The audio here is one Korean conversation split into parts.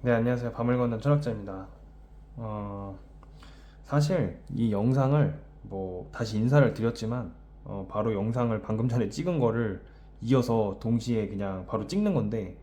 네, 안녕하세요. 밤을 걷는 철학자입니다. 어, 사실 이 영상을 다시 인사를 드렸지만 바로 영상을 방금 전에 찍은 거를 이어서 동시에 그냥 바로 찍는 건데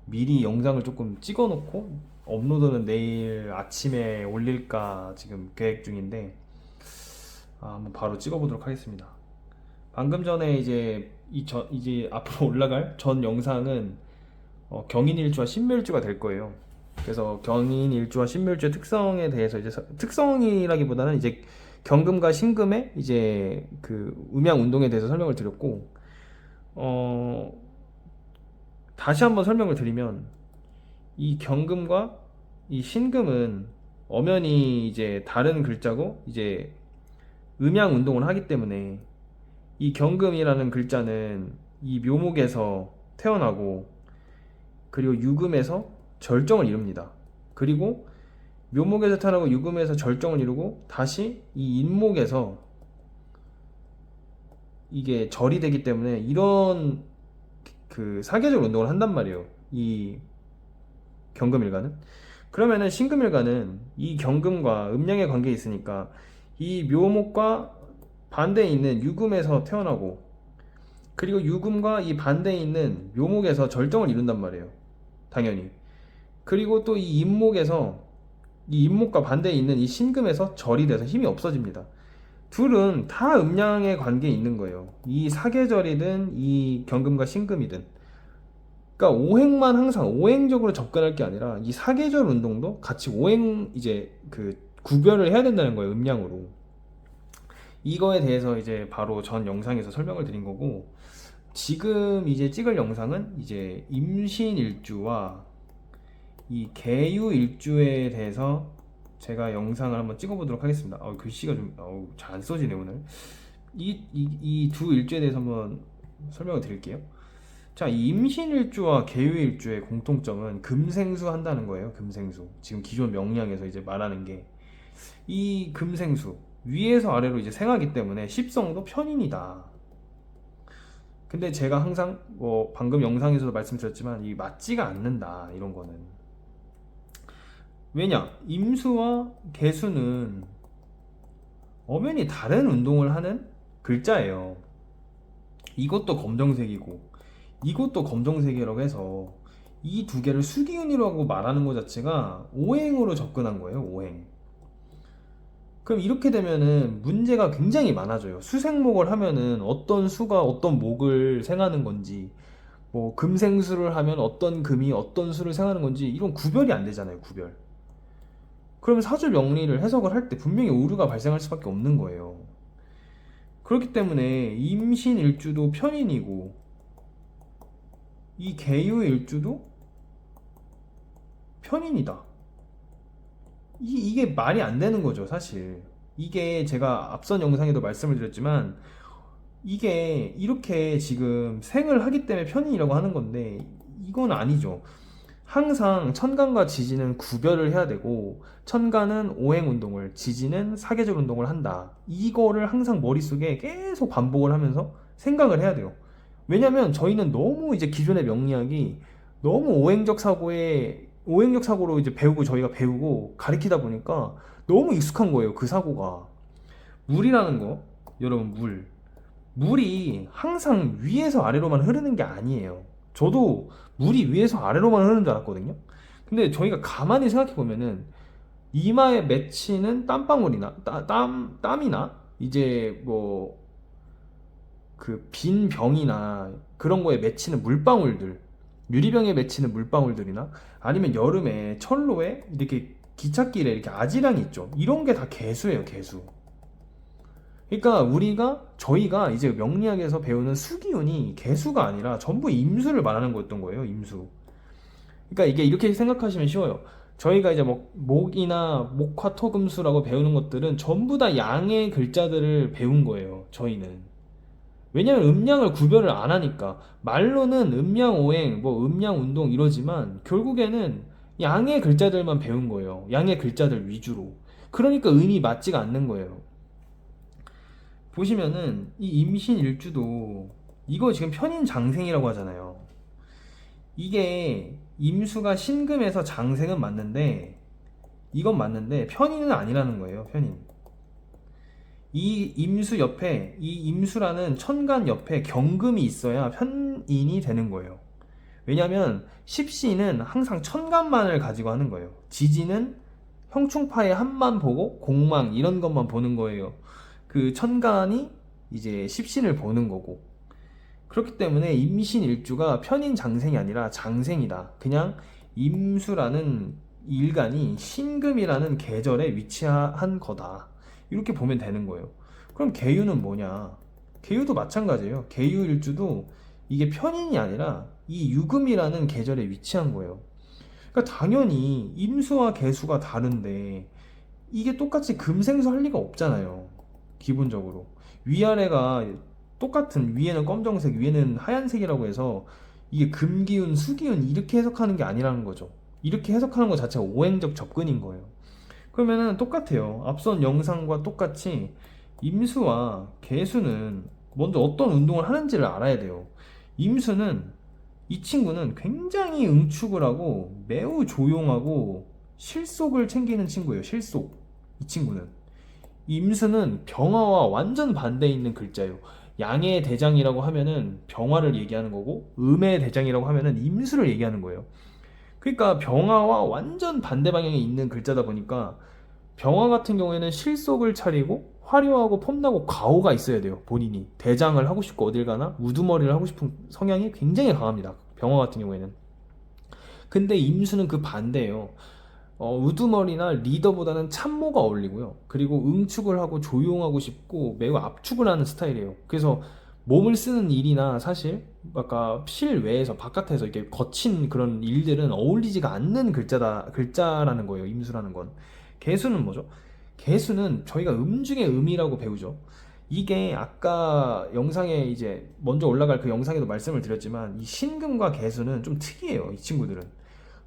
미리 영상을 조금 찍어 놓고 업로드는 내일 아침에 올릴까 지금 계획 중인데 한번 바로 찍어 보도록 하겠습니다. 방금 전에 이제 앞으로 올라갈 전 영상은 경인일주와 신묘일주가 될 거예요. 그래서 경인일주와 신묘일주의 특성에 대해서 특성이라기보다는 이제 경금과 신금의 이제 그 음양 운동에 대해서 설명을 드렸고, 어, 다시 한번 설명을 드리면 이 경금과 이 신금은 엄연히 이제 다른 글자고 이제 음양 운동을 하기 때문에 이 경금이라는 글자는 이 묘목에서 태어나고 그리고 유금에서 절정을 이룹니다. 그리고 묘목에서 태어나고 유금에서 절정을 이루고 다시 이 인목에서 이게 절이 되기 때문에 이런 그 사계절 운동을 한단 말이에요. 이 경금일가는. 그러면은 신금일가는 이 경금과 음양의 관계에 있으니까 이 묘목과 반대에 있는 유금에서 태어나고 그리고 유금과 이 반대에 있는 묘목에서 절정을 이룬단 말이에요. 당연히. 그리고 또 이 인목에서 이 인목과 반대에 있는 이 신금에서 절이 돼서 힘이 없어집니다. 둘은 다 음양의 관계에 있는 거예요. 이 사계절이든 이 경금과 신금이든. 그러니까 오행만 항상 오행적으로 접근할 게 아니라 이 사계절 운동도 같이 오행 이제 그 구별을 해야 된다는 거예요. 음양으로. 이거에 대해서 이제 바로 전 영상에서 설명을 드린 거고 지금 이제 찍을 영상은 이제 임신일주와 이 개유일주에 대해서 제가 영상을 한번 찍어보도록 하겠습니다. 글씨가 좀 잘 안 써지네 오늘. 이 두 일주에 대해서 한번 설명을 드릴게요. 자, 이 임신일주와 개유일주의 공통점은 금생수 한다는 거예요. 금생수. 지금 기존 명리학에서 이제 말하는 게 이 금생수 위에서 아래로 이제 생하기 때문에 십성도 편인이다. 근데 제가 항상 방금 영상에서도 말씀드렸지만 이 맞지가 않는다 이런 거는. 왜냐? 임수와 개수는 엄연히 다른 운동을 하는 글자예요. 이것도 검정색이고 이것도 검정색이라고 해서 이 두 개를 수기운이라고 말하는 것 자체가 오행으로 접근한 거예요. 오행. 그럼 이렇게 되면은 문제가 굉장히 많아져요. 수생목을 하면은 어떤 수가 어떤 목을 생하는 건지, 금생수를 하면 어떤 금이 어떤 수를 생하는 건지 이런 구별이 안 되잖아요. 구별. 그러면 사주 명리를 해석을 할 때 분명히 오류가 발생할 수밖에 없는 거예요. 그렇기 때문에 임신 일주도 편인이고 이 개유 일주도 편인이다. 이게 말이 안 되는 거죠, 사실. 이게 제가 앞선 영상에도 말씀을 드렸지만 이게 이렇게 지금 생을 하기 때문에 편인이라고 하는 건데 이건 아니죠. 항상 천간과 지지는 구별을 해야 되고 천간은 오행 운동을, 지지는 사계절 운동을 한다. 이거를 항상 머릿속에 계속 반복을 하면서 생각을 해야 돼요. 왜냐면 저희는 너무 이제 기존의 명리학이 너무 오행적 사고로 이제 배우고 저희가 배우고 가리키다 보니까 너무 익숙한 거예요. 그 사고가. 물이라는 거, 여러분 물이 항상 위에서 아래로만 흐르는 게 아니에요. 저도 물이 위에서 아래로만 흐르는 줄 알았거든요. 근데 저희가 가만히 생각해 보면은 이마에 맺히는 땀방울이나 땀이나 이제 그 빈 병이나 그런 거에 맺히는 물방울들, 유리병에 맺히는 물방울들이나 아니면 여름에 철로에 이렇게 기찻길에 이렇게 아지랑이 있죠. 이런 게 다 개수예요, 개수. 그러니까 저희가 이제 명리학에서 배우는 수기운이 개수가 아니라 전부 임수를 말하는 거였던 거예요, 임수. 그러니까 이게 이렇게 생각하시면 쉬워요. 저희가 이제 목이나 목화토금수라고 배우는 것들은 전부 다 양의 글자들을 배운 거예요, 저희는. 왜냐면 음양을 구별을 안 하니까. 말로는 음양오행, 음양운동 이러지만 결국에는 양의 글자들만 배운 거예요. 양의 글자들 위주로. 그러니까 음이 맞지가 않는 거예요. 보시면은 이 임신일주도 이거 지금 편인장생이라고 하잖아요. 이게 임수가 신금에서 장생은 맞는데, 이건 맞는데 편인은 아니라는 거예요. 편인. 이 임수 옆에, 이 임수라는 천간 옆에 경금이 있어야 편인이 되는 거예요. 왜냐면 십시는 항상 천간만을 가지고 하는 거예요. 지지는 형충파의 한만 보고 공망 이런 것만 보는 거예요. 그 천간이 이제 십신을 보는 거고. 그렇기 때문에 임신일주가 편인 장생이 아니라 장생이다. 그냥 임수라는 일간이 신금이라는 계절에 위치한 거다. 이렇게 보면 되는 거예요. 그럼 계유는 뭐냐? 계유도 마찬가지예요. 계유일주도 이게 편인이 아니라 이 유금이라는 계절에 위치한 거예요. 그러니까 당연히 임수와 계수가 다른데 이게 똑같이 금생수 할 리가 없잖아요. 기본적으로. 위아래가 똑같은, 위에는 검정색, 위에는 하얀색이라고 해서 이게 금기운, 수기운 이렇게 해석하는 게 아니라는 거죠. 이렇게 해석하는 것 자체가 오행적 접근인 거예요. 그러면은 똑같아요. 앞선 영상과 똑같이 임수와 계수는 먼저 어떤 운동을 하는지를 알아야 돼요. 임수는, 이 친구는 굉장히 응축을 하고 매우 조용하고 실속을 챙기는 친구예요. 실속. 이 친구는. 임수는 병화와 완전 반대에 있는 글자예요. 양의 대장이라고 하면은 병화를 얘기하는 거고, 음의 대장이라고 하면은 임수를 얘기하는 거예요. 그러니까 병화와 완전 반대 방향에 있는 글자다 보니까 병화 같은 경우에는 실속을 차리고 화려하고 폼나고 가오가 있어야 돼요. 본인이 대장을 하고 싶고 어딜 가나 우두머리를 하고 싶은 성향이 굉장히 강합니다. 병화 같은 경우에는. 근데 임수는 그 반대예요. 우두머리나 리더보다는 참모가 어울리고요. 그리고 응축을 하고 조용하고 싶고 매우 압축을 하는 스타일이에요. 그래서 몸을 쓰는 일이나 사실 아까 실외에서 바깥에서 이렇게 거친 그런 일들은 어울리지가 않는 글자라는 거예요. 임수라는 건. 개수는 뭐죠? 개수는 저희가 음 중에 음이라고 배우죠. 이게 아까 영상에 이제 먼저 올라갈 그 영상에도 말씀을 드렸지만 이 신금과 개수는 좀 특이해요. 이 친구들은.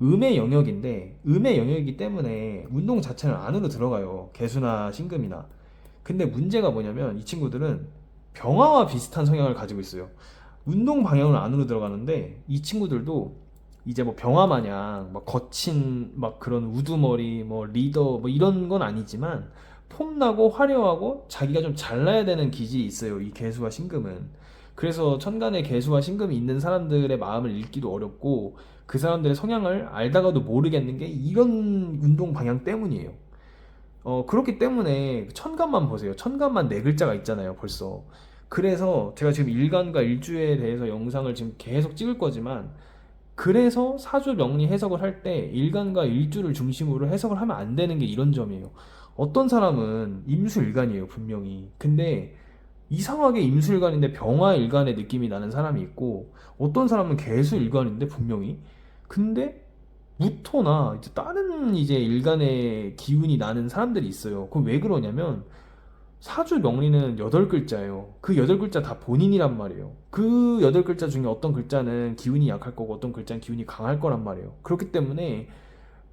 음의 영역인데 음의 영역이기 때문에 운동 자체는 안으로 들어가요. 개수나 신금이나. 근데 문제가 뭐냐면 이 친구들은 병화와 비슷한 성향을 가지고 있어요. 운동 방향은 안으로 들어가는데 이 친구들도 이제 뭐 병화 마냥 막 거친 막 그런 우두머리 뭐 리더 뭐 이런 건 아니지만 폼나고 화려하고 자기가 좀 잘나야 되는 기질이 있어요. 이 개수와 신금은. 그래서 천간에 개수와 신금이 있는 사람들의 마음을 읽기도 어렵고 그 사람들의 성향을 알다가도 모르겠는 게 이런 운동 방향 때문이에요. 그렇기 때문에 천간만 보세요. 천간만 네 글자가 있잖아요, 벌써. 그래서 제가 지금 일간과 일주에 대해서 영상을 지금 계속 찍을 거지만, 그래서 사주 명리 해석을 할 때 일간과 일주를 중심으로 해석을 하면 안 되는 게 이런 점이에요. 어떤 사람은 임수일간이에요, 분명히. 근데 이상하게 임수일간인데 병화일간의 느낌이 나는 사람이 있고, 어떤 사람은 개수일간인데 분명히. 근데 무토나 이제 다른 이제 일간의 기운이 나는 사람들이 있어요. 그럼 왜 그러냐면 사주 명리는 8글자예요. 그 8글자 다 본인이란 말이에요. 그 8글자 중에 어떤 글자는 기운이 약할 거고 어떤 글자는 기운이 강할 거란 말이에요. 그렇기 때문에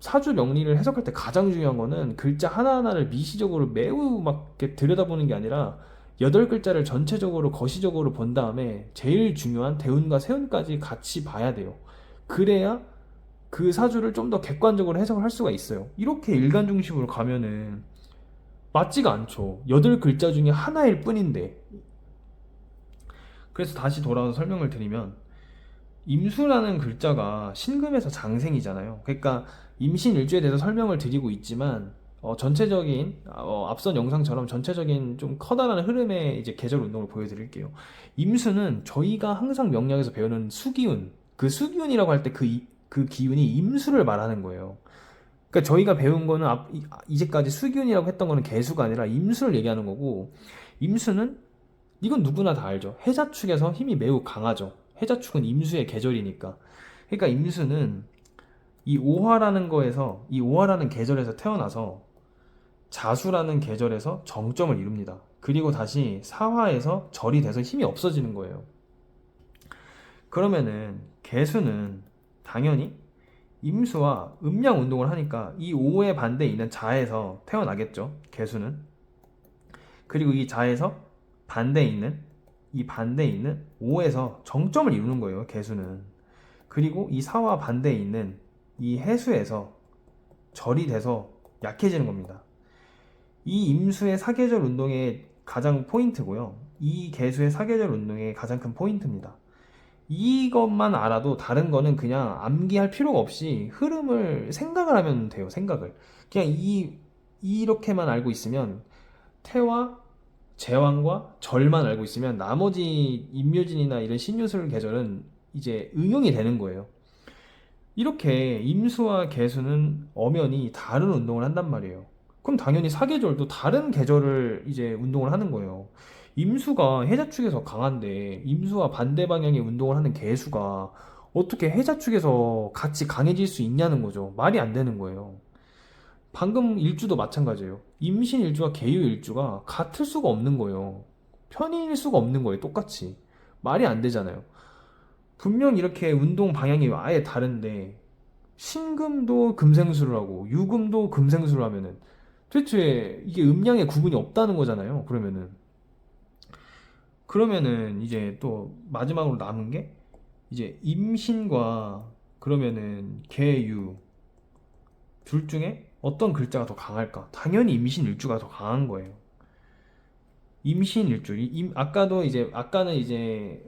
사주 명리를 해석할 때 가장 중요한 거는 글자 하나하나를 미시적으로 매우 막 이렇게 들여다보는 게 아니라 8글자를 전체적으로 거시적으로 본 다음에 제일 중요한 대운과 세운까지 같이 봐야 돼요. 그래야 그 사주를 좀 더 객관적으로 해석을 할 수가 있어요. 이렇게 일간 중심으로 가면은 맞지가 않죠. 8글자 중에 하나일 뿐인데. 그래서 다시 돌아와서 설명을 드리면 임수라는 글자가 신금에서 장생이잖아요. 그러니까 임신일주에 대해서 설명을 드리고 있지만 전체적인 앞선 영상처럼 전체적인 좀 커다란 흐름의 이제 계절 운동을 보여드릴게요. 임수는 저희가 항상 명리학에서 배우는 수기운, 그 수기운이라고 할 때 그 기운이 임수를 말하는 거예요. 그러니까 저희가 배운 거는 이제까지 수기운이라고 했던 거는 개수가 아니라 임수를 얘기하는 거고, 임수는 이건 누구나 다 알죠. 해자축에서 힘이 매우 강하죠. 해자축은 임수의 계절이니까. 그러니까 임수는 이 오화라는 계절에서 태어나서 자수라는 계절에서 정점을 이룹니다. 그리고 다시 사화에서 절이 돼서 힘이 없어지는 거예요. 그러면은 개수는 당연히 임수와 음양 운동을 하니까 이 오의 반대에 있는 자에서 태어나겠죠. 개수는. 그리고 이 자에서 반대에 있는 이 반대에 있는 오에서 정점을 이루는 거예요. 개수는. 그리고 이 사와 반대에 있는 이 해수에서 절이 돼서 약해지는 겁니다. 이 임수의 사계절 운동의 가장 포인트고요. 이 개수의 사계절 운동의 가장 큰 포인트입니다. 이것만 알아도 다른 거는 그냥 암기할 필요가 없이 흐름을 생각을 하면 돼요. 생각을. 그냥 이렇게만 알고 있으면 태와 제왕과 절만 알고 있으면 나머지 임묘진이나 이런 신유술 계절은 이제 응용이 되는 거예요. 이렇게 임수와 개수는 엄연히 다른 운동을 한단 말이에요. 그럼 당연히 사계절도 다른 계절을 이제 운동을 하는 거예요. 임수가 해자 축에서 강한데 임수와 반대 방향의 운동을 하는 개수가 어떻게 해자 축에서 같이 강해질 수 있냐는 거죠. 말이 안 되는 거예요. 방금 일주도 마찬가지예요. 임신 일주와 개유 일주가 같을 수가 없는 거예요. 편인일 수가 없는 거예요. 똑같이. 말이 안 되잖아요. 분명 이렇게 운동 방향이 아예 다른데 신금도 금생수를 하고 유금도 금생수를 하면은 도대체 이게 음양의 구분이 없다는 거잖아요. 그러면은 이제 또 마지막으로 남은 게 이제 임신과 그러면은 개유 둘 중에 어떤 글자가 더 강할까? 당연히 임신 일주가 더 강한 거예요. 임신 일주. 아까도 이제 아까는 이제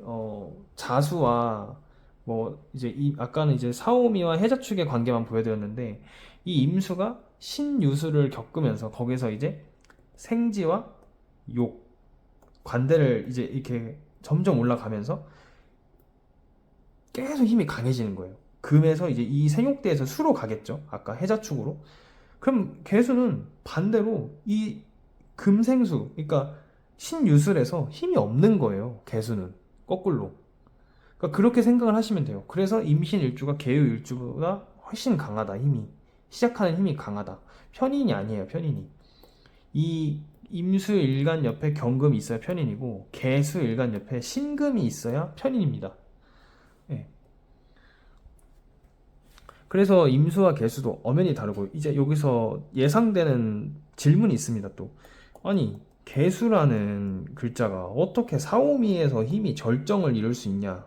자수와 뭐 이제 아까는 이제 사오미와 해자축의 관계만 보여드렸는데 이 임수가 신유수를 겪으면서 거기서 이제 생지와 욕 관대를 이제 이렇게 점점 올라가면서 계속 힘이 강해지는 거예요. 금에서 이제 이 생육대에서 수로 가겠죠. 아까 해자축으로. 그럼 개수는 반대로 이 금생수, 그러니까 신유술에서 힘이 없는 거예요. 개수는 거꾸로. 그러니까 그렇게 생각을 하시면 돼요. 그래서 임신일주가 개유일주보다 훨씬 강하다. 힘이 시작하는 힘이 강하다. 편인이 아니에요. 편인이. 이 임수일간 옆에 경금이 있어야 편인이고 개수일간 옆에 신금이 있어야 편인입니다. 예. 그래서 임수와 개수도 엄연히 다르고 이제 여기서 예상되는 질문이 있습니다. 또 아니 개수라는 글자가 어떻게 사오미에서 힘이 절정을 이룰 수 있냐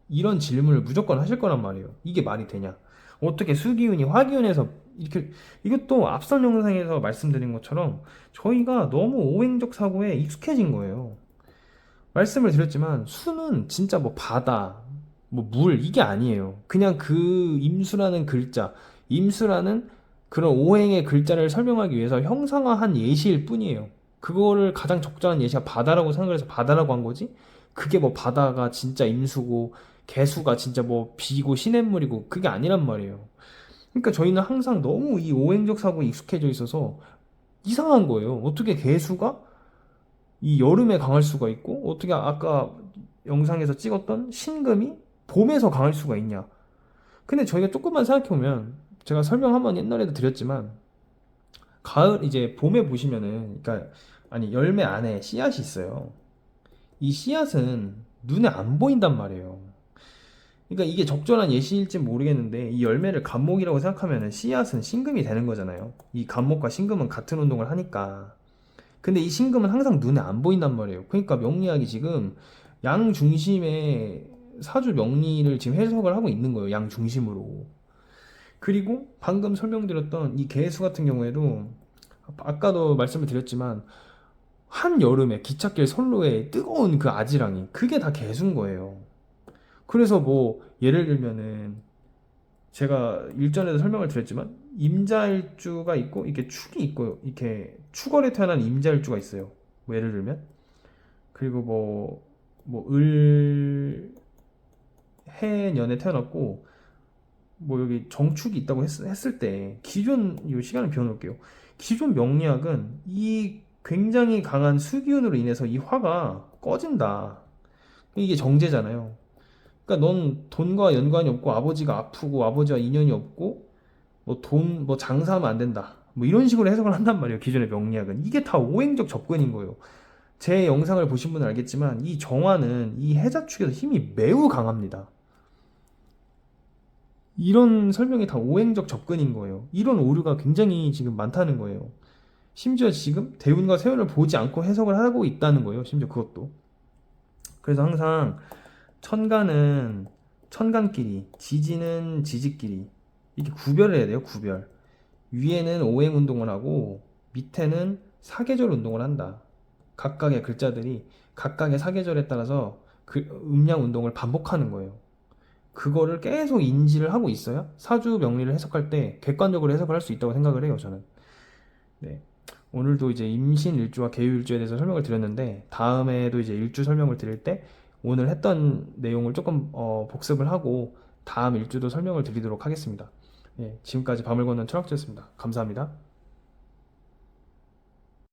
이런 질문을 무조건 하실 거란 말이에요. 이게 말이 되냐? 어떻게 수기운이 화기운에서 이렇게 이것도 앞선 영상에서 말씀드린 것처럼 저희가 너무 오행적 사고에 익숙해진 거예요. 말씀을 드렸지만 수는 진짜 뭐 바다, 뭐 물 이게 아니에요. 그냥 그 임수라는 글자, 임수라는 그런 오행의 글자를 설명하기 위해서 형상화한 예시일 뿐이에요. 그거를 가장 적절한 예시가 바다라고 생각을 해서 바다라고 한 거지. 그게 뭐 바다가 진짜 임수고 개수가 진짜 뭐 비고 시냇물이고 그게 아니란 말이에요. 그러니까 저희는 항상 너무 이 오행적 사고에 익숙해져 있어서 이상한 거예요. 어떻게 개수가 이 여름에 강할 수가 있고 어떻게 아까 영상에서 찍었던 신금이 봄에서 강할 수가 있냐. 근데 저희가 조금만 생각해보면 제가 설명 한번 옛날에도 드렸지만 가을 이제 봄에 보시면은 그러니까 아니 열매 안에 씨앗이 있어요. 이 씨앗은 눈에 안 보인단 말이에요. 그러니까 이게 적절한 예시일지 모르겠는데 이 열매를 간목이라고 생각하면은 씨앗은 신금이 되는 거잖아요. 이 간목과 신금은 같은 운동을 하니까. 근데 이 신금은 항상 눈에 안 보인단 말이에요. 그러니까 명리학이 지금 양 중심의 사주 명리를 지금 해석을 하고 있는 거예요. 양 중심으로. 그리고 방금 설명드렸던 이 개수 같은 경우에도 아까도 말씀을 드렸지만 한 여름에 기찻길 선로에 뜨거운 그 아지랑이 그게 다 개수인 거예요. 그래서 뭐 예를 들면은 제가 일전에도 설명을 드렸지만 임자일주가 있고 이렇게 축이 있고 이렇게 축월에 태어난 임자일주가 있어요. 뭐 예를 들면 그리고 뭐 해년에 태어났고 뭐 여기 정축이 있다고 했을 때 기존 이 시간을 비워놓을게요. 기존 명리학은 이 굉장히 강한 수기운으로 인해서 이 화가 꺼진다. 이게 정제잖아요. 그러니까 넌 돈과 연관이 없고 아버지가 아프고 아버지와 인연이 없고 뭐 장사하면 안 된다. 뭐 이런 식으로 해석을 한단 말이에요. 기존의 명리학은. 이게 다 오행적 접근인 거예요. 제 영상을 보신 분은 알겠지만 이 정화는 이 해자축에서 힘이 매우 강합니다. 이런 설명이 다 오행적 접근인 거예요. 이런 오류가 굉장히 지금 많다는 거예요. 심지어 지금 대운과 세운을 보지 않고 해석을 하고 있다는 거예요. 심지어 그것도. 그래서 항상 천간은 천간끼리, 지지는 지지끼리. 이렇게 구별을 해야 돼요, 구별. 위에는 오행 운동을 하고 밑에는 사계절 운동을 한다. 각각의 글자들이 각각의 사계절에 따라서 그 음양 운동을 반복하는 거예요. 그거를 계속 인지를 하고 있어야 사주 명리를 해석할 때 객관적으로 해석을 할 수 있다고 생각을 해요, 저는. 네. 오늘도 이제 임신 일주와 개유 일주에 대해서 설명을 드렸는데 다음에도 이제 일주 설명을 드릴 때 오늘 했던 내용을 조금 복습을 하고 다음 일주도 설명을 드리도록 하겠습니다. 예, 지금까지 밤을 걷는 철학자였습니다. 감사합니다.